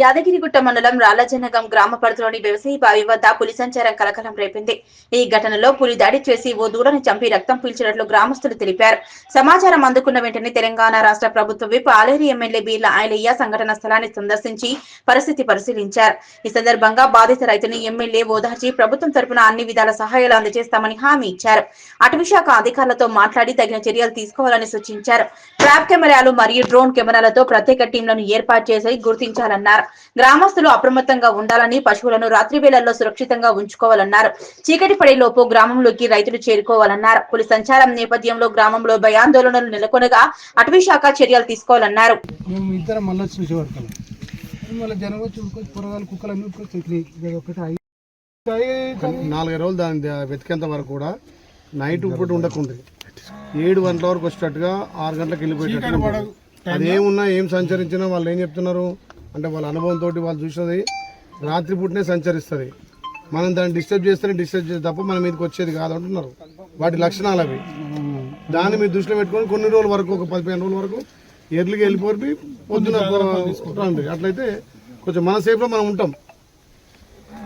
యాదగిరిగుట్ట మండలం రాళ్లజనగం గ్రామ పరిధిలోని వ్యవసాయ బావి వద్ద పులి సంచారం కలకలం రేపింది. ఈ ఘటనలో పులి దాడి చేసి ఓ దూడను చంపి రక్తం పీల్చినట్లు గ్రామస్తులు తెలిపారు. సమాచారం అందుకున్న వెంటనే తెలంగాణ రాష్ట్ర ప్రభుత్వ విప్ ఆలేరు ఎమ్మెల్యే బీర్ల ఐలయ్య సంఘటన స్థలాన్ని సందర్శించి పరిస్థితి పరిశీలించారు. ఈ సందర్భంగా బాధిత రైతుని ఎమ్మెల్యే ఓదార్చి ప్రభుత్వం తరపున అన్ని విధాల సహాయాలు అందజేస్తామని హామీ ఇచ్చారు. అటవీశాఖ అధికారులతో మాట్లాడి తగిన చర్యలు తీసుకోవాలని సూచించారు. ట్రాప్ కెమెరాలు మరియు డ్రోన్ కెమెరాలతో ప్రత్యేక టీంలను ఏర్పాటు చేసి గుర్తించాలన్నారు. గ్రామస్తులు అప్రమత్తంగా ఉండాలని, పశువులను రాత్రి వేళల్లో సురక్షితంగా ఉంచుకోవాలన్నారు. చీకటి పడేలోపు గ్రామంలోకి రైతులు చేరుకోవాలన్నారు. పులి సంచారం నేపథ్యంలో గ్రామంలో భయాందోళనలు నెలకొనగా అటవీశాఖ చర్యలు తీసుకోవాలన్నారు. నాలుగు రోజులు దాన్ని వెతికేంత వరకు కూడా నైట్ పూట ఉండకుండా 7 గంటల వరకు వచ్చేటట్టుగా 6 గంటలకు వెళ్ళిపోయేటట్టు అదేమున్నా ఏం సంచరించినా వాళ్ళు ఏం చెప్తున్నారు అంటే వాళ్ళ అనుభవంతో వాళ్ళు చూసేది రాత్రి పూటనే సంచరిస్తుంది. మనం దాన్ని డిస్టర్బ్ చేస్తే తప్ప మన మీదకి వచ్చేది కాదు అంటున్నారు. వాటి లక్షణాలు అవి. దాన్ని మీరు దృష్టిలో పెట్టుకొని కొన్ని రోజుల వరకు ఒక 15 రోజుల వరకు ఎర్లీగా వెళ్ళిపోయి పొద్దున రండి. అట్లయితే కొంచెం మన సేఫ్లో మనం ఉంటాం.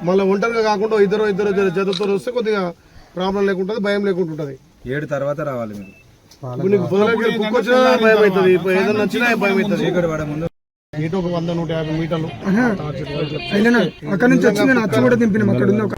మళ్ళీ ఒంటరిగా కాకుండా ఇద్దరు జతతో వస్తే కొద్దిగా ప్రాబ్లం లేకుంటుంది, భయం లేకుంటుంటుంది. 7 తర్వాత రావాలి మీరు. నీకు కుక్క వచ్చినా భయం అవుతుంది, ఏదైనా వచ్చినా భయం అవుతుంది. ఇటు ఒక 100-150 మీటర్లు అక్కడ నుంచి వచ్చి నేను అచ్చ కూడా దింపిన అక్కడ ఉంది ఒక